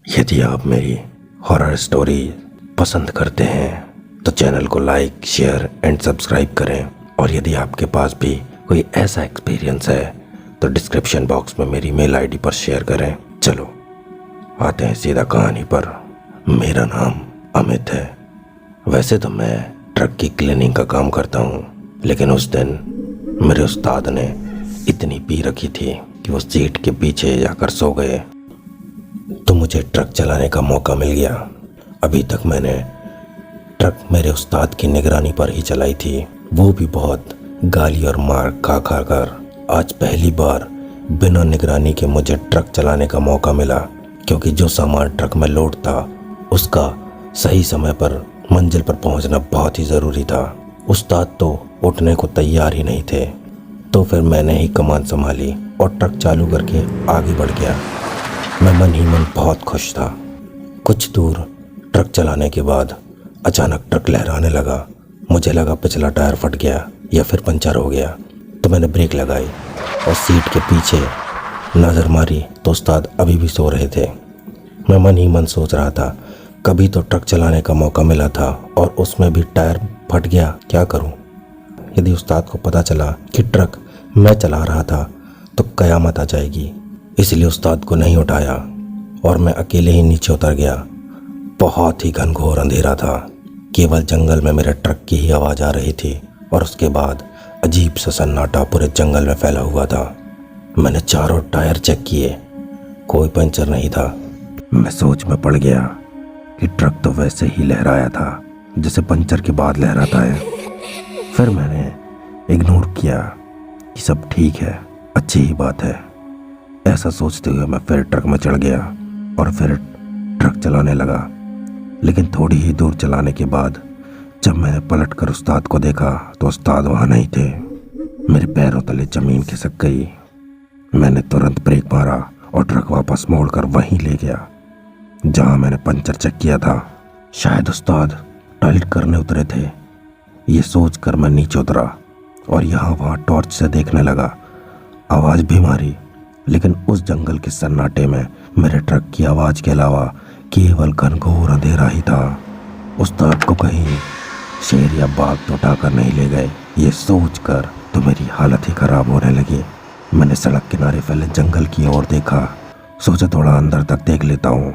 यदि आप मेरी हॉरर स्टोरी पसंद करते हैं तो चैनल को लाइक, शेयर एंड सब्सक्राइब करें। और यदि आपके पास भी कोई ऐसा एक्सपीरियंस है तो डिस्क्रिप्शन बॉक्स में मेरी मेल आईडी पर शेयर करें। चलो आते हैं सीधा कहानी पर। मेरा नाम अमित है। वैसे तो मैं ट्रक की क्लीनिंग का काम करता हूँ, लेकिन उस दिन मेरे उस्ताद ने इतनी पी रखी थी कि वो सीट के पीछे जाकर सो गए, तो मुझे ट्रक चलाने का मौका मिल गया। अभी तक मैंने ट्रक मेरे उस्ताद की निगरानी पर ही चलाई थी, वो भी बहुत गाली और मार खा खा कर। आज पहली बार बिना निगरानी के मुझे ट्रक चलाने का मौका मिला, क्योंकि जो सामान ट्रक में लोड था उसका सही समय पर मंजिल पर पहुंचना बहुत ही ज़रूरी था। उस्ताद तो उठने को तैयार ही नहीं थे, तो फिर मैंने ही कमान संभाली और ट्रक चालू करके आगे बढ़ गया। मैं मन ही मन बहुत खुश था। कुछ दूर ट्रक चलाने के बाद अचानक ट्रक लहराने लगा। मुझे लगा पिछला टायर फट गया या फिर पंचर हो गया, तो मैंने ब्रेक लगाई और सीट के पीछे नज़र मारी तो उस्ताद अभी भी सो रहे थे। मैं मन ही मन सोच रहा था, कभी तो ट्रक चलाने का मौका मिला था और उसमें भी टायर फट गया, क्या करूं? यदि उस्ताद को पता चला कि ट्रक मैं चला रहा था तो कयामत आ जाएगी। इसलिए उस्ताद को नहीं उठाया और मैं अकेले ही नीचे उतर गया। बहुत ही घनघोर अंधेरा था, केवल जंगल में मेरे ट्रक की ही आवाज़ आ रही थी और उसके बाद अजीब सा सन्नाटा पूरे जंगल में फैला हुआ था। मैंने चारों टायर चेक किए, कोई पंचर नहीं था। मैं सोच में पड़ गया कि ट्रक तो वैसे ही लहराया था जैसे पंचर के बाद लहराता है। फिर मैंने इग्नोर किया कि सब ठीक है, अच्छी ही बात है। ऐसा सोचते हुए मैं फिर ट्रक में चढ़ गया और फिर ट्रक चलाने लगा। लेकिन थोड़ी ही दूर चलाने के बाद जब मैंने पलट कर उस्ताद को देखा तो उस्ताद वहाँ नहीं थे। मेरे पैरों तले ज़मीन खिसक गई। मैंने तुरंत ब्रेक मारा और ट्रक वापस मोड़कर वहीं ले गया जहाँ मैंने पंचर चेक किया था। शायद उस्ताद टॉयलेट करने उतरे थे। ये सोचकर मैं नीचे उतरा और यहाँ वहाँ टॉर्च से देखने लगा। आवाज़ भी मारी, लेकिन उस जंगल के सन्नाटे में मेरे ट्रक की आवाज़ के अलावा केवल घनघोर अंधेरा ही था। उस्ताद को कहीं शेर या बाघ तो उठाकर नहीं ले गए, ये सोचकर तो मेरी हालत ही ख़राब होने लगी। मैंने सड़क किनारे फैले जंगल की ओर देखा, सोचा थोड़ा अंदर तक देख लेता हूँ,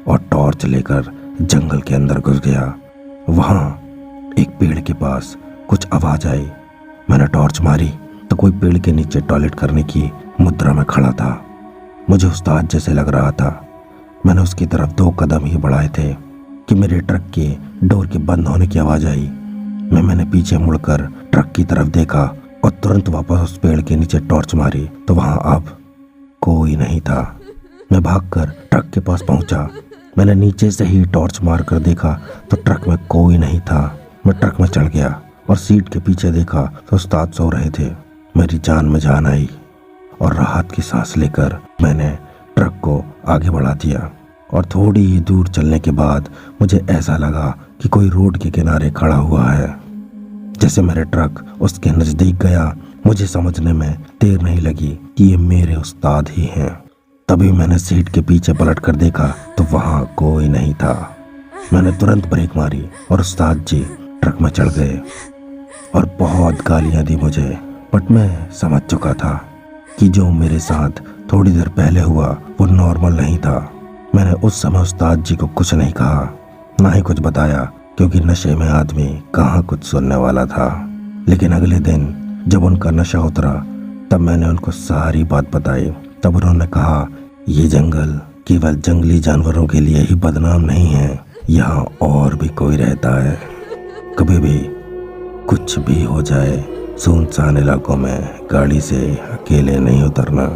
और टॉर्च लेकर जंगल के अंदर घुस गया। वहाँ एक पेड़ के पास कुछ आवाज़ आई। मैंने टॉर्च मारी तो कोई पेड़ के नीचे टॉयलेट करने की मुद्रा में खड़ा था। मुझे उस्ताद जैसे लग रहा था। मैंने उसकी तरफ 2 कदम ही बढ़ाए थे कि मेरे ट्रक के डोर के बंद होने की आवाज़ आई। मैंने पीछे मुड़कर ट्रक की तरफ देखा और तुरंत वापस उस पेड़ के नीचे टॉर्च मारी तो वहाँ अब कोई नहीं था। मैं भागकर ट्रक के पास पहुँचा। मैंने नीचे से ही टॉर्च मारकर देखा तो ट्रक में कोई नहीं था। मैं ट्रक में चढ़ गया और सीट के पीछे देखा तो उस्ताद सो रहे थे। मेरी जान में जान आई और राहत की सांस लेकर मैंने ट्रक को आगे बढ़ा दिया। और थोड़ी ही दूर चलने के बाद मुझे ऐसा लगा कि कोई रोड के किनारे खड़ा हुआ है। जैसे मेरे ट्रक उसके नज़दीक गया, मुझे समझने में देर नहीं लगी कि ये मेरे उस्ताद ही हैं। तभी मैंने सीट के पीछे पलट कर देखा तो वहाँ कोई नहीं था। मैंने तुरंत ब्रेक मारी और उस्ताद जी ट्रक में चढ़ गए और बहुत गालियाँ दी मुझे। बट मैं समझ चुका था कि जो मेरे साथ थोड़ी देर पहले हुआ वो नॉर्मल नहीं था। मैंने उस समय उस्ताद जी को कुछ नहीं कहा, ना ही कुछ बताया, क्योंकि नशे में आदमी कहाँ कुछ सुनने वाला था। लेकिन अगले दिन जब उनका नशा उतरा तब मैंने उनको सारी बात बताई। तब उन्होंने कहा, ये जंगल केवल जंगली जानवरों के लिए ही बदनाम नहीं है, यहाँ और भी कोई रहता है। कभी भी कुछ भी हो जाए, सुनसान इलाकों में गाड़ी से अकेले नहीं उतरना।